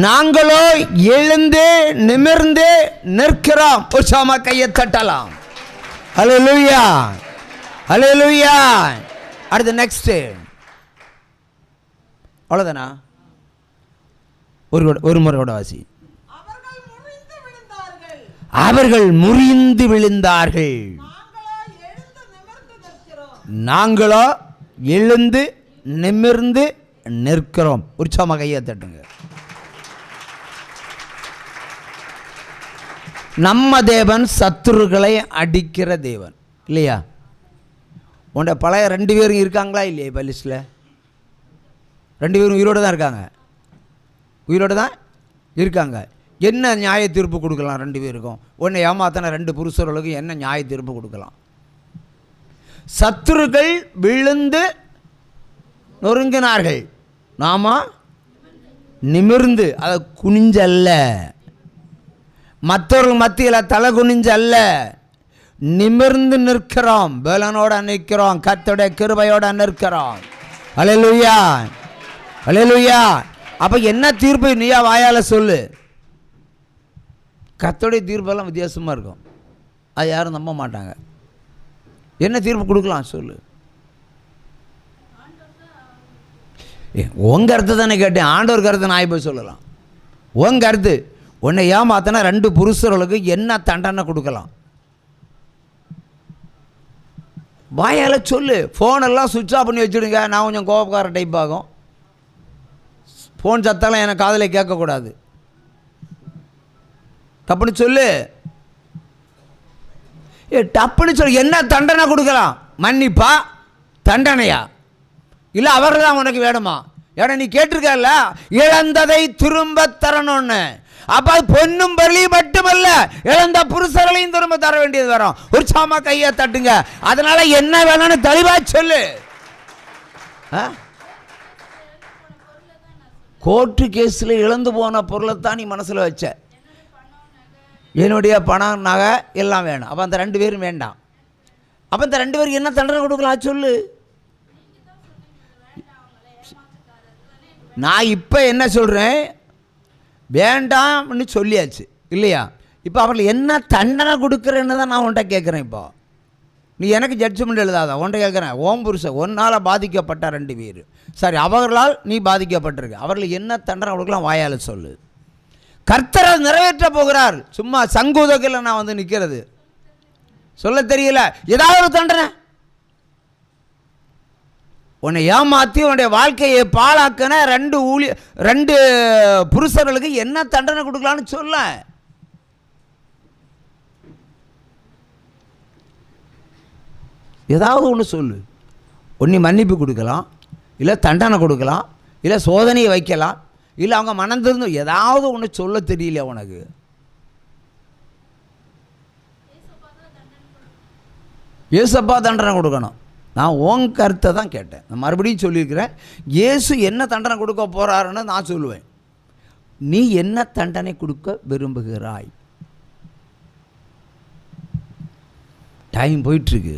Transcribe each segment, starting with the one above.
நாங்களோ எழுந்து நிமிர்ந்து நிற்கிறோம். உற்சாகமா கையை தட்டலாம். ஹல்லேலூயா, ஹல்லேலூயா. அடுத்து நெக்ஸ்ட். அவ்வளோதானா? ஒரு முறை கூட வாசி. அவர்கள் முறிந்து விழுந்தார்கள், நாங்களோ எழுந்து நிமிர்ந்து நிற்கிறோம். உற்சாகமாக கையை தட்டுங்க. நம்ம தேவன் சத்துருக்களை அடிக்கிற தேவன் இல்லையா? உன்ட பழைய 2 பேரும் இருக்காங்களா இல்லையா? இப்போ லிஸ்ட்டில் 2 பேரும் உயிரோடு தான் இருக்காங்க. உயிரோடு தான் இருக்காங்க. என்ன நியாய தீர்ப்பு கொடுக்கலாம் 2 பேருக்கும்? உன்னை ஏமாத்தின 2 புருஷர்களுக்கும் என்ன நியாய தீர்ப்பு கொடுக்கலாம்? சத்துருக்கள் விழுந்து நொறுங்கினார்கள், நாம நிமிர்ந்து, அதை குனிஞ்சல்ல, மற்றவர்கள் மத்தியில் தலை குனிஞ்சல்ல, நிமிர்ந்து நிற்கிறோம். பலனோட நிற்கிறோம், கர்த்தருடைய கிருபையோட நிற்கிறோம். அல்லேலூயா, அல்லேலூயா. அப்போ என்ன தீர்ப்பு நீயா வாயால் சொல்லு. கர்த்தருடைய தீர்ப்பெல்லாம் வித்தியாசமாக இருக்கும், அது யாரும் நம்ப மாட்டாங்க. என்ன தீர்ப்பு கொடுக்கலாம் சொல்லு. உங்கள் கருத்து தானே கேட்டேன், ஆண்டவர் கருத்தை நான் போய் சொல்லலாம். உங்கள் கருத்து. உன்னை ஏமாத்தினா 2 புருஷர்களுக்கு என்ன தண்டனை கொடுக்கலாம்? வாயால் சொல்லு. ஃபோனெல்லாம் சுவிட்ச் ஆஃப் பண்ணி வச்சுடுங்க. நான் கொஞ்சம் கோபக்கார டைப் ஆகும். ஃபோன் சத்தெல்லாம் எனக்கு காதில் கேட்கக்கூடாது. டப்புன்னு சொல்லு. டப்புன்னு சொல்லு. என்ன தண்டனை கொடுக்கலாம்? மன்னிப்பா, தண்டனையா, இல்லை அவர்கள் தான் உனக்கு வேணுமா? ஏன்னா நீ கேட்டிருக்கல, இழந்ததை திரும்ப தரணும்னு. அப்போ அது பொன்னும் பலி மட்டுமல்ல, இழந்த புருஷர்களையும் திரும்ப தர வேண்டியது வரும். உற்சாகமா கையை தட்டுங்க. அதனால என்ன வேணும்னு தெளிவா சொல்லு. கோர்ட்டு கேஸில் இழந்து போன பொருளை தான் நீ மனசில் வச்ச. என்னுடைய பணம் நகை எல்லாம் வேணும். அப்போ அந்த 2 பேரும் வேண்டாம். அப்போ இந்த 2 பேருக்கு என்ன தண்டனை கொடுக்கலாம் சொல்லு. நான் இப்போ என்ன சொல்கிறேன், வேண்டாம்னு சொல்லியாச்சு இல்லையா? இப்போ அவர்கள் என்ன தண்டனை கொடுக்குறேன்னு தான் நான் உன்ட்ட கேட்குறேன். இப்போ நீ எனக்கு ஜட்ஜ்மெண்ட் எழுதாத, உன்ட்ட கேட்குறேன். ஓம் புருஷன் ஒன்னால் பாதிக்கப்பட்ட 2 பேர், சரி, அவர்களால் நீ பாதிக்கப்பட்டிருக்கு. அவர்கள் என்ன தண்டனை கொடுக்கலாம் வாயால் சொல்லு. கர்த்தரை நிறைவேற்ற போகிறார். சும்மா சங்கூதத்தில் நான் வந்து நிற்கிறது சொல்ல தெரியல. ஏதாவது தண்டனை. உன்னை ஏமாற்றி உன்னுடைய வாழ்க்கையை பாழாக்கின 2 புருஷர்களுக்கு என்ன தண்டனை கொடுக்கலான்னு சொல்ல. ஏதாவது ஒன்று சொல்லு. ஒன்று மன்னிப்பு கொடுக்கலாம், இல்லை தண்டனை கொடுக்கலாம், இல்லை சோதனையை வைக்கலாம், இல்லை அவங்க மனம் திறந்து ஏதாவது ஒன்று சொல்ல தெரியல உனக்கு. ஏசப்பா தண்டனை கொடுக்கணும். நான் உன் கருத்தை தான் கேட்டேன். நான் மறுபடியும் சொல்லியிருக்கிறேன். இயேசு என்ன தண்டனை கொடுக்க போகிறாருன்னு நான் சொல்லுவேன். நீ என்ன தண்டனை கொடுக்க விரும்புகிறாய்? டைம் போயிட்டுருக்கு.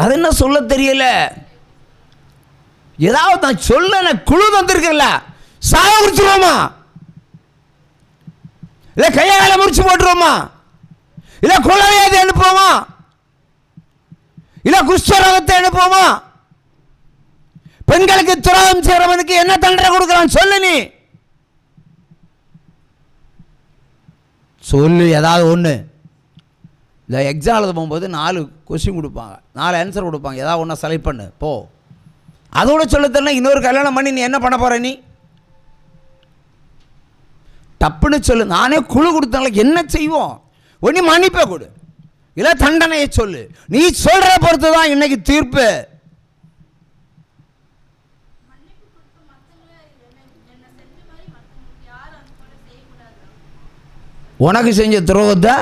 அது என்ன சொல்ல தெரியல. ஏதாவது நான் சொல்ல குழு தந்திருக்கல, சாய முடிச்சுருவோமா, இல்லை கையால முடிச்சு போட்டுருவோமா, இல்லை குலவியாதி அனுப்புவோமா, இல்லை குஷ்டரோகத்தை அனுப்புவோமா? பெண்களுக்கு துரோகம் செய்கிறவனுக்கு என்ன தண்டனை கொடுக்கலாம் சொல்லு. நீ சொல்லு ஏதாவது ஒன்று. இந்த எக்ஸாம் எழுத போகும்போது 4 கொஸ்டின் கொடுப்பாங்க, 4 ஆன்சர் கொடுப்பாங்க. ஏதாவது ஒன்றை செலக்ட் பண்ணு போ. அதோட சொல்ல தெரியல. இன்னொரு கல்யாணம் பண்ணி நீ என்ன பண்ண போற? நீ தப்புன்னு சொல்லு. நானே குழு கொடுத்தால என்ன செய்வோம்? ஒன்று மன்னிப்பே கொடு, இல்லை தண்டனையை சொல்லு. நீ சொல்ற பொறுத்து தான் இன்னைக்கு தீர்ப்பு. உனக்கு செஞ்ச துரோகத்தை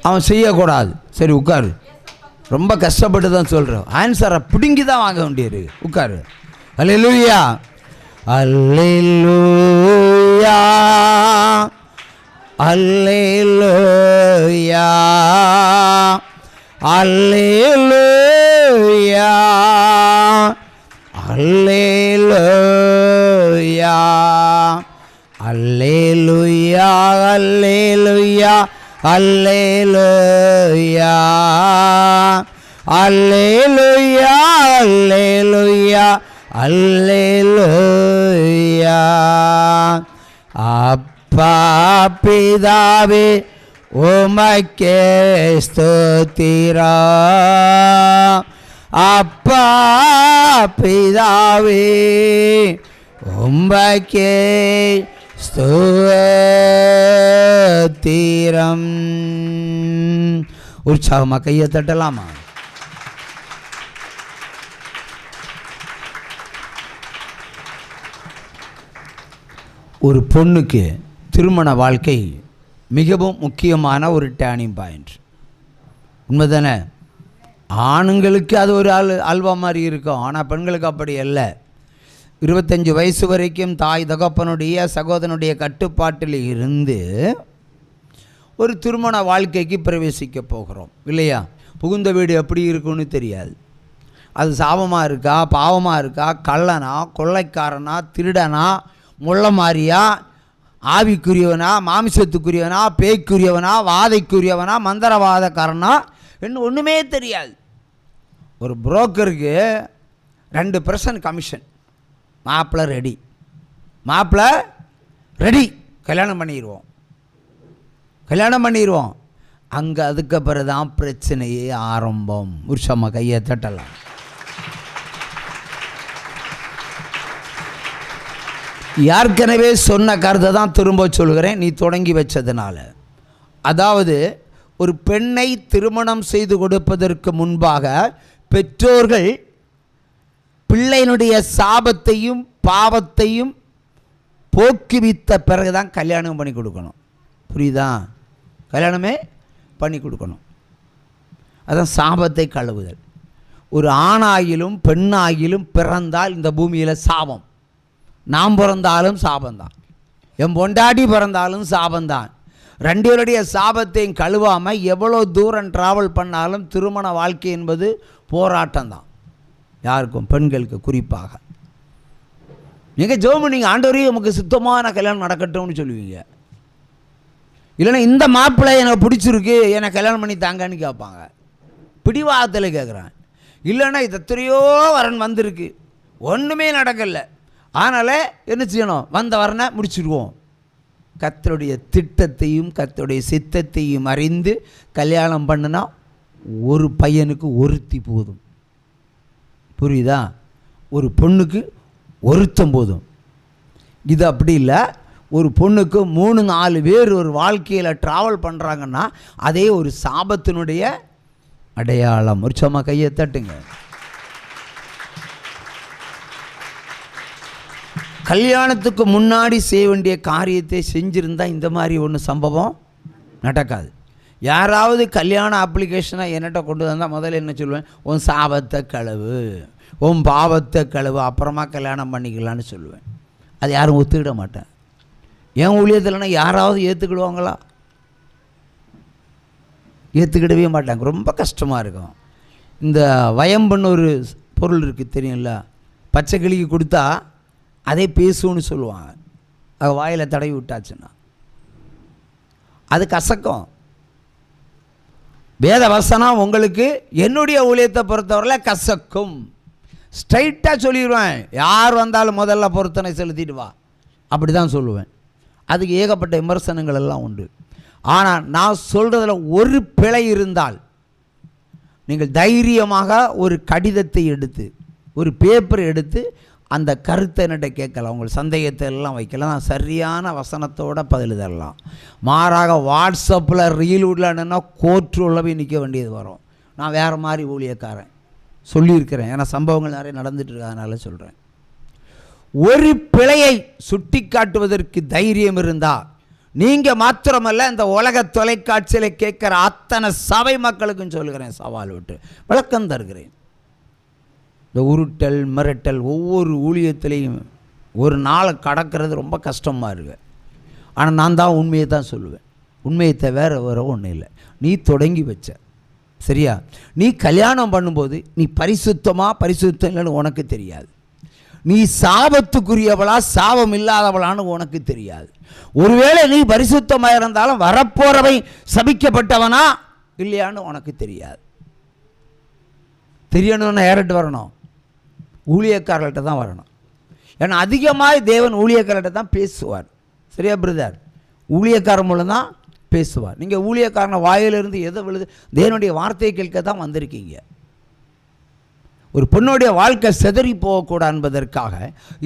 அவன் செய்யக்கூடாது. சரி உட்காரு. ரொம்ப கஷ்டப்பட்டு தான் சொல்கிறேன். ஆன்சரை பிடுங்கி தான் வாங்க வேண்டியது. உட்காரு. அல்லேலூயா, அல்லேலூயா, அல்லேலூயா, அல்லேலூயா, அல்லேலூயா அல்லேலூயா அல்லேலூயா அல்லேலூயா அல்லேலூயா அல்லேலூயா அல்லேலூயா. அப்பா பிதாவே உமக்கே ஸ்தோத்திரம். அப்பா பிதாவே உமக்கே ஸ்தோத்திரம். உற்சாகமாக கையை தட்டலாமா? ஒரு பொண்ணுக்கு திருமண வாழ்க்கை மிகவும் முக்கியமான ஒரு டேர்னிங் பாயிண்ட். உண்மைதானே? ஆணுங்களுக்கு அது ஒரு அல்வா மாதிரி இருக்கும், ஆனால் பெண்களுக்கு அப்படி இல்லை. 25 வயசு வரைக்கும் தாய் தகப்பனுடைய சகோதரனுடைய கட்டுப்பாட்டில் இருந்து ஒரு திருமண வாழ்க்கைக்கு பிரவேசிக்க போகிறோம் இல்லையா? புகுந்த வீடு எப்படி இருக்குன்னு தெரியாது. அது சாபமாக இருக்கா, பாவமாக இருக்கா, கள்ளனா, கொள்ளைக்காரனா, திருடனா, முள்ள மாதிரியா, ஆவிக்குரியவனா, மாமிசத்துக்குரியவனா, பேய்க்குரியவனா, வாதைக்குரியவனா, மந்திரவாதக்காரனா, இன்னும் ஒன்றுமே தெரியாது. ஒரு புரோக்கருக்கு 2% கமிஷன். மாப்பிள்ளை ரெடி, மாப்பிள்ளை ரெடி, கல்யாணம் பண்ணிடுவோம். அங்கே அதுக்கு பிறகு தான் பிரச்சனையே ஆரம்பம். உற்சமாக கையை தட்டலாம். ஏற்கனவே சொன்ன கருத்தை தான் திரும்ப சொல்கிறேன், நீ தொடங்கி வச்சதுனால. அதாவது ஒரு பெண்ணை திருமணம் செய்து கொடுப்பதற்கு முன்பாக பெற்றோர்கள் பிள்ளையினுடைய சாபத்தையும் பாவத்தையும் போக்குவித்த பிறகுதான் கல்யாணம் பண்ணி கொடுக்கணும். புரியுதா? கல்யாணமே பண்ணி கொடுக்கணும். அதான் சாபத்தை கழுவுதல். ஒரு ஆணாகிலும் பெண்ணாகிலும் பிறந்தால் இந்த பூமியில் சாபம். நாம் பிறந்தாலும் சாபந்தான், என் பொண்டாட்டி பிறந்தாலும் சாபந்தான். 2 பேருடைய சாபத்தையும் கழுவாமல் எவ்வளோ தூரம் ட்ராவல் பண்ணாலும் திருமண வாழ்க்கை என்பது போராட்டம்தான். யாருக்கும், பெண்களுக்கு குறிப்பாக. நீங்கள் ஜெபம் நீங்கள் ஆண்டவரையும் நமக்கு சுத்தமான கல்யாணம் நடக்கட்டும்னு சொல்லுவீங்க. இல்லைன்னா இந்த மாப்பிள்ளை எனக்கு பிடிச்சிருக்கு, என்னை கல்யாணம் பண்ணி தாங்கன்னு கேட்பாங்க. பிடிவாதத்தில் கேட்குறான். இல்லைன்னா இது எத்தனையோ வரன் வந்திருக்கு, ஒன்றுமே நடக்கலை. அதனால் என்ன செய்யணும்? வந்த வரனை முடிச்சுடுவோம். கர்த்தருடைய திட்டத்தையும் கர்த்தருடைய சித்தத்தையும் அறிந்து கல்யாணம் பண்ணினா ஒரு பையனுக்கு ஒருத்தி போதும். புரியுதா? ஒரு பொண்ணுக்கு ஒருத்தம் போதும். இது அப்படி இல்லை. ஒரு பொண்ணுக்கு 3-4 பேர் ஒரு வாழ்க்கையில் ட்ராவல் பண்ணுறாங்கன்னா அதே ஒரு சாபத்தினுடைய அடையாளம். ஒரு சும்மா கையை தட்டுங்க. கல்யாணத்துக்கு முன்னாடி செய்ய வேண்டிய காரியத்தை செஞ்சுருந்தால் இந்த மாதிரி ஒன்று சம்பவம் நடக்காது. யாராவது கல்யாண அப்ளிகேஷனாக என்னட்ட கொண்டு வந்தால் முதல்ல என்ன சொல்லுவேன்? உன் சாபத்தை கழுவு, உன் பாவத்தை கழுவு, அப்புறமா கல்யாணம் பண்ணிக்கலான்னு சொல்லுவேன். அது யாரும் ஒத்துக்கிட மாட்டேன். என் ஊழியத்தில்னா யாராவது ஏற்றுக்கிடுவாங்களா? ஏற்றுக்கிடவே மாட்டாங்க. ரொம்ப கஷ்டமாக இருக்கும். இந்த வயம்புன்னு ஒரு பொருள் இருக்குது தெரியும்ல? பச்சை கிளிக்கு கொடுத்தா அதே பேசுன்னு சொல்லுவாங்க. அது வாயில் தடவி விட்டாச்சுன்னா அது கசக்கும். வேத வசனம் உங்களுக்கு என்னுடைய ஊழியத்தை பொறுத்தவரையில் கசக்கும். ஸ்ட்ரைட்டாக சொல்லிடுவேன். யார் வந்தாலும் முதல்ல பொருத்தனை செலுத்திட்டு வா, அப்படி தான் சொல்லுவேன். அதுக்கு ஏகப்பட்ட விமர்சனங்கள் எல்லாம் உண்டு. ஆனால் நான் சொல்கிறதுல ஒரு பிழை இருந்தால் நீங்கள் தைரியமாக ஒரு கடிதத்தை எடுத்து, ஒரு பேப்பர் எடுத்து அந்த கருத்தை என்னட்ட கேட்கலாம். உங்கள் சந்தேகத்தை எல்லாம் வைக்கலாம். நான் சரியான வசனத்தோடு பதில் தரலாம். மாறாக வாட்ஸ்அப்பில் ரீல் விடலான்னா கோர்ட்டு உள்ள போய் நிற்க வேண்டியது வரும். நான் வேறு மாதிரி ஊழியக்காரன் சொல்லியிருக்கிறேன். ஏன்னா சம்பவங்கள் நிறைய நடந்துட்டு இருக்காதனால சொல்கிறேன். ஒரு பிழையை சுட்டி காட்டுவதற்கு தைரியம் இருந்தால் நீங்கள் மாத்திரமல்ல, இந்த உலக தொலைக்காட்சியில் கேட்குற அத்தனை சபை மக்களுக்கும் சொல்கிறேன், சவால் விட்டு விளக்கம் தருகிறேன். இந்த உருட்டல் மிரட்டல் ஒவ்வொரு ஊழியத்திலையும் ஒரு நாளை கடக்கிறது ரொம்ப கஷ்டமாக இருக்குது. ஆனால் நான் தான் உண்மையை தான் சொல்லுவேன். உண்மையை தவிர வேறு ஒன்றும் இல்லை. நீ தொடங்கி வச்ச சரியா? நீ கல்யாணம் பண்ணும்போது நீ பரிசுத்தமாக பரிசுத்தம் இல்லைன்னு உனக்கு தெரியாது. நீ சாபத்துக்குரியவளா சாபம் இல்லாதவளான்னு உனக்கு தெரியாது. ஒருவேளை நீ பரிசுத்தமாக இருந்தாலும் வரப்போறவை சபிக்கப்பட்டவனா இல்லையான்னு உனக்கு தெரியாது. தெரியணும்னா யார்கிட்ட வரணும்? ஊழியக்காரர்கிட்ட தான் வரணும். ஏன்னா அதிகமாக தேவன் ஊழியக்காரர்கிட்ட தான் பேசுவார். சரியா பிரதர்? ஊழியக்காரன் மூலம் தான் பேசுவார். நீங்கள் ஊழியக்காரனை வாயிலிருந்து எதை விழுது? தேவனுடைய வார்த்தையை கேட்க தான் வந்திருக்கீங்க. ஒரு பெண்ணுடைய வாழ்க்கை செதறி போகக்கூடாது என்பதற்காக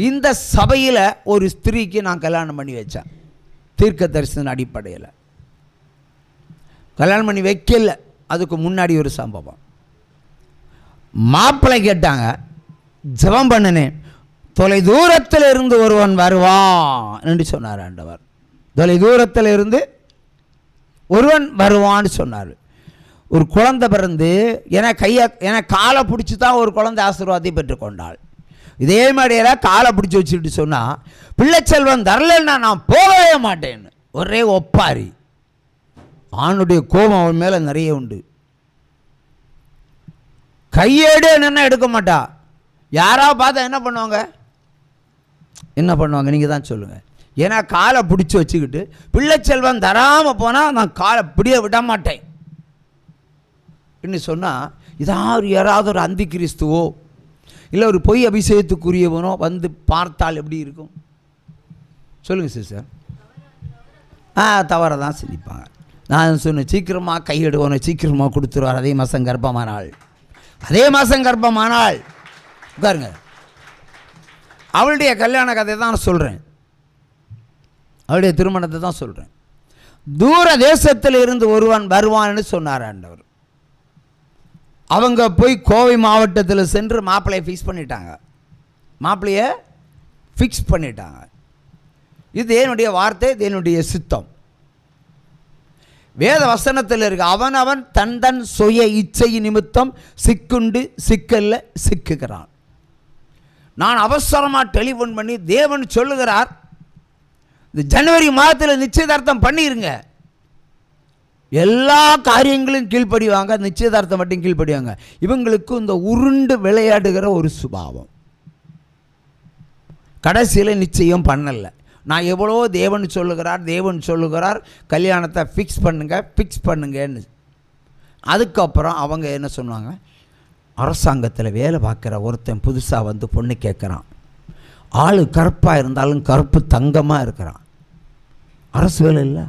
இந்த சபையில் ஒரு ஸ்திரீக்கு நான் கல்யாணம் பண்ணி வச்சேன். தீர்க்க தரிசன அடிப்படையில் கல்யாணம் பண்ணி வைக்கல. அதுக்கு முன்னாடி ஒரு சம்பவம். மாப்பிள்ளை கேட்டாங்க, ஜெபம் பண்ணினேன். தொலை தூரத்தில் இருந்து ஒருவன் வருவான் என்று சொன்னார் ஆண்டவர். தொலை தூரத்தில் இருந்து ஒருவன் வருவான்னு சொன்னார். ஒரு குழந்தை பிறந்து என காலை பிடிச்சி தான் ஒரு குழந்தை ஆசீர்வாதத்தை பெற்றுக்கொண்டாள். இதே மாதிரியெல்லாம் காலை பிடிச்சி வச்சுக்கிட்டு சொன்னால், பிள்ளை செல்வன் தரலன்னா நான் போகவே மாட்டேன்னு ஒரே ஒப்பாரி. ஆணுடைய கோபம் அவன் மேலே நிறைய உண்டு. கையேடு என்னென்ன எடுக்க மாட்டா. யாராவது பார்த்தா என்ன பண்ணுவாங்க? நீங்கள் தான் சொல்லுங்கள். ஏன்னா காலை பிடிச்சி வச்சுக்கிட்டு பிள்ளை செல்வன் தராமல் போனால் நான் காலை பிடிய விட மாட்டேன் இன்னும் சொன்னால் யாராவது ஒரு அந்தி கிறிஸ்துவோ இல்லை ஒரு பொய் அபிஷேகத்துக்குரியவனோ வந்து பார்த்தால் எப்படி இருக்கும்? சொல்லுங்கள் சிஸ்டர். தவறை தான் சிரிப்பாங்க. நான் சொன்னேன், சீக்கிரமாக கையெடுவனை சீக்கிரமாக கொடுத்துருவார். அதே மாதம் கர்ப்பமானாள். உட்காருங்க. அவளுடைய கல்யாண கதை தான் நான் சொல்கிறேன். அவளுடைய திருமணத்தை தான் சொல்கிறேன். தூர தேசத்தில் இருந்து ஒருவன் வருவான்னு சொன்னார் ஆண்டவர். அவங்க போய் கோவை மாவட்டத்தில் சென்று மாப்பிள்ளையை ஃபிக்ஸ் பண்ணிட்டாங்க. இது என்னுடைய வார்த்தை, இது என்னுடைய சித்தம். வேத வசனத்தில் இருக்கு, அவன் தன் சுய இச்சை நிமித்தம் சிக்கல்ல சிக்குகிறான். நான் அவசரமாக டெலிஃபோன் பண்ணி தேவன் சொல்லுகிறார், இந்த ஜனவரி மாதத்தில் நிச்சயதார்த்தம் பண்ணிருங்க. எல்லா காரியங்களும் கீழ்ப்படிவாங்க, நிச்சயதார்த்தம் மட்டும் கீழ்ப்படிவாங்க. இவங்களுக்கு இந்த உருண்டு விளையாடுகிற ஒரு சுபாவம். கடைசியில் நிச்சயம் பண்ணலை. நான் எவ்வளோ தேவன் சொல்லுகிறார் கல்யாணத்தை ஃபிக்ஸ் பண்ணுங்கன்னு. அதுக்கப்புறம் அவங்க என்ன சொன்னாங்க, அரசாங்கத்தில் வேலை பார்க்குற ஒருத்தன் புதுசாக வந்து பொண்ணு கேட்குறான். ஆள் கருப்பாக இருந்தாலும் கருப்பு தங்கமாக இருக்கிறான். அரசு வேலை இல்லை,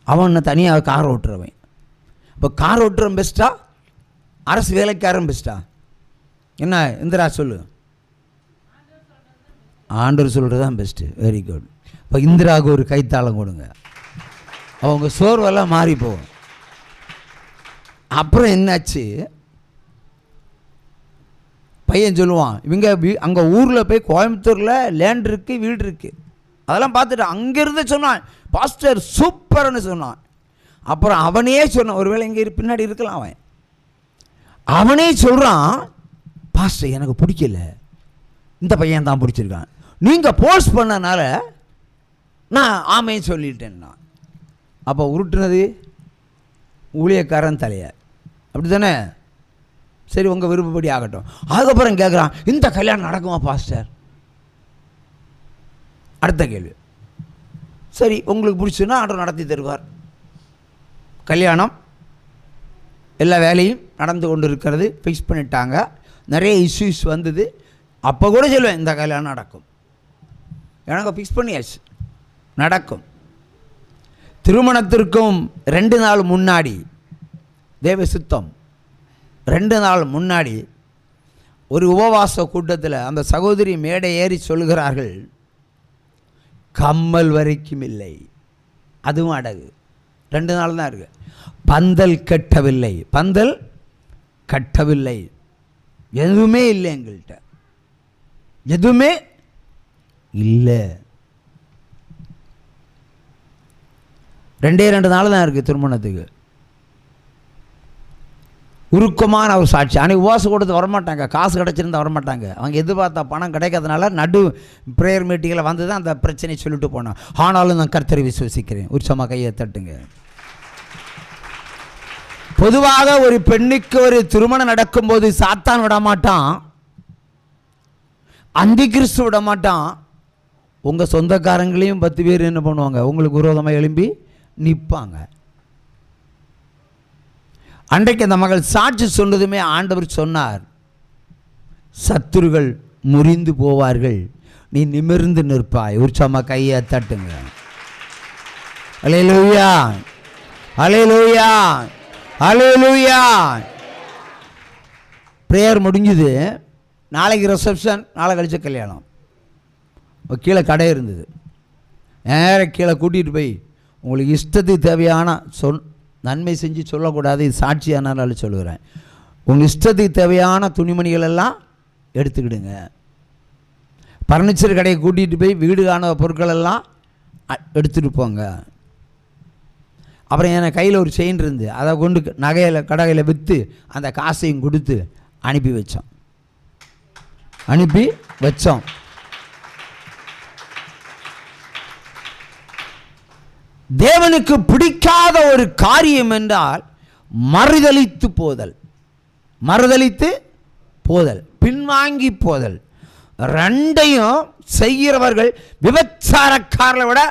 அவன் தனியாக கார் ஓட்டுறவன். இப்போ கார் ஓட்டுறவன் பெஸ்ட்டா, அரசு வேலைக்காரன் பெஸ்ட்டா? என்ன இந்திரா சொல்லு? ஆண்டவர் சொல்கிறது தான் பெஸ்ட்டு. Very good. இப்போ இந்திராவுக்கு ஒரு கைத்தாளம் கொடுங்க. அவங்க சோர்வெல்லாம் மாறி போகும். அப்புறம் என்னாச்சு, பையன் சொல்லுவான், இவங்க அங்கே ஊரில் போய் கோயம்புத்தூரில் லேண்ட் இருக்குது, வீடு இருக்குது, அதெல்லாம் பார்த்துட்டு அங்கேருந்து சொன்னான், பாஸ்டர் சூப்பர்னு சொன்னான். அப்புறம் அவனே சொன்னான், ஒருவேளை இங்கே பின்னாடி இருக்கலாம், அவனே சொல்கிறான், பாஸ்டர் எனக்கு பிடிக்கல, இந்த பையன் தான் பிடிச்சிருக்கான், நீங்கள் போஸ்ட் பண்ணனால நான் ஆமைன்னு சொல்லிட்டேன்னா. அப்போ உருட்டுனது ஊழியக்காரன் தலையை, அப்படி தானே? சரி, உங்கள் விருப்பப்படி ஆகட்டும். அதுக்கப்புறம் கேட்குறான், இந்த கல்யாணம் நடக்குமா பாஸ்டர்? அடுத்த கேள்வி, சரி உங்களுக்கு பிடிச்சுன்னா ஆண்டவர் நடத்தி தருவார். கல்யாணம் எல்லா வேலையும் நடந்து கொண்டு இருக்கிறது, ஃபிக்ஸ் பண்ணிட்டாங்க. நிறைய இஷ்யூஸ் வந்தது. அப்போ கூட சொல்லுவேன், இந்த கல்யாணம் நடக்கும், எனக்கு ஃபிக்ஸ் பண்ணியாச்சு, நடக்கும். திருமணத்திற்கும் 2 நாள் முன்னாடி, தேவ சுத்தம் 2 நாள் முன்னாடி ஒரு உபவாச கூட்டத்தில் அந்த சகோதரி மேடை ஏறி சொல்கிறார்கள், கம்மல் வரைக்கும் இல்லை, அதுவும் அடகு, 2 நாள் தான் இருக்கு. பந்தல் கட்டவில்லை, எதுவுமே இல்லை, எங்கள்கிட்ட எதுவுமே இல்லை. 2 நாள் தான் இருக்குது திருமணத்துக்கு. உருக்கமான ஒரு சாட்சி. அன்றைக்கி உபவாசம் கொடுத்து வரமாட்டாங்க, காசு கிடச்சிருந்தா வரமாட்டாங்க. அவங்க எதிர்பார்த்தா பணம் கிடைக்காதனால நடு ப்ரேயர் மீட்டிங்கில் வந்து தான் அந்த பிரச்சனையை சொல்லிட்டு போனோம். ஆனாலும் நான் கர்த்தரை விசுவசிக்கிறேன். உற்சமாக கையை தட்டுங்க. பொதுவாக ஒரு பெண்ணுக்கு ஒரு திருமணம் நடக்கும்போது சாத்தான் விடமாட்டான், அந்தி கிறிஸ்து விட மாட்டான். உங்கள் சொந்தக்காரங்களையும் 10 பேர் என்ன பண்ணுவாங்க, உங்களுக்கு விரோதமாக எழும்பி நிற்பாங்க. அன்றைக்கு அந்த மகள் சாட்சி சொன்னதுமே ஆண்டவர் சொன்னார், சத்துருகள் முறிந்து போவார்கள், நீ நிமிர்ந்து நிற்பாய். உற்சாகமாக கையை தட்டுங்க. அல்லேலூயா, அல்லேலூயா, அல்லேலூயா. ப்ரேயர் முடிஞ்சுது. நாளைக்கு ரிசப்ஷன், நாளை கழிச்ச கல்யாணம். கீழே கடை இருந்தது. நேர கீழே கூட்டிகிட்டு போய் உங்களுக்கு இஷ்டத்துக்கு தேவையான நன்மை செஞ்சு சொல்லக்கூடாது, இது சாட்சியானாலும் சொல்லுகிறேன். உங்கள் இஷ்டத்துக்கு தேவையான துணிமணிகள் எல்லாம் எடுத்துக்கிடுங்க. ஃபர்னிச்சர் கடையை கூட்டிகிட்டு போய் வீடுக்கான பொருட்கள் எல்லாம் எடுத்துகிட்டு போங்க. அப்புறம் என் கையில் ஒரு செயின் இருந்து அதை கொண்டு நகையில் கடையில் விற்று அந்த காசையும் கொடுத்து அனுப்பி வச்சோம். தேவனுக்கு பிடிக்காத ஒரு காரியம் என்றால் மறுதலித்து போதல், பின்வாங்கி போதல். ரெண்டையும் செய்கிறவர்கள் விபச்சாரக்காரர்களை விட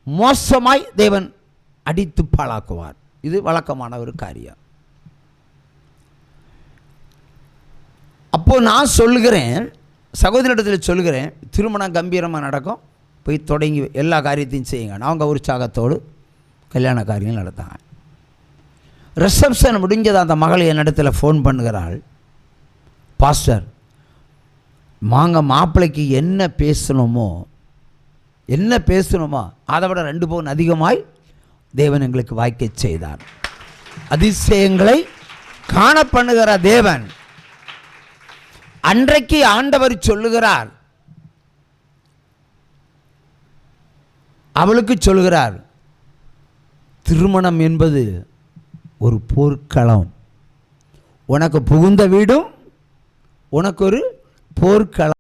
மோசமாய் தேவன் அடித்து பாழாக்குவார். இது வழக்கமான ஒரு காரியம். அப்போ நான் சொல்லுகிறேன், சகோதரிடத்தில் சொல்லுகிறேன், திருமணம் கம்பீரமாக நடக்கும், போய் தொடங்கி எல்லா காரியத்தையும் செய்யுங்க. அவங்க உற்சாகத்தோடு கல்யாண காரியங்கள் நடத்தாங்க. ரிசப்ஷன் முடிஞ்சது. அந்த மகள் என்னிடத்தில் ஃபோன் பண்ணுகிறாள், பாஸ்டர் மாப்பிள்ளைக்கு என்ன பேசணுமோ அதை விட 2 பவுன் அதிகமாய் தேவன் எங்களுக்கு வாய்க்க செய்தார். அதிசயங்களை காண பண்ணுகிற தேவன். அன்றைக்கு ஆண்டவர் சொல்லுகிறார், அவளுக்கு சொல்கிறார், திருமணம் என்பது ஒரு போர்க்களம். உனக்கு புகுந்த வீடும் உனக்கு ஒரு போர்க்களம்.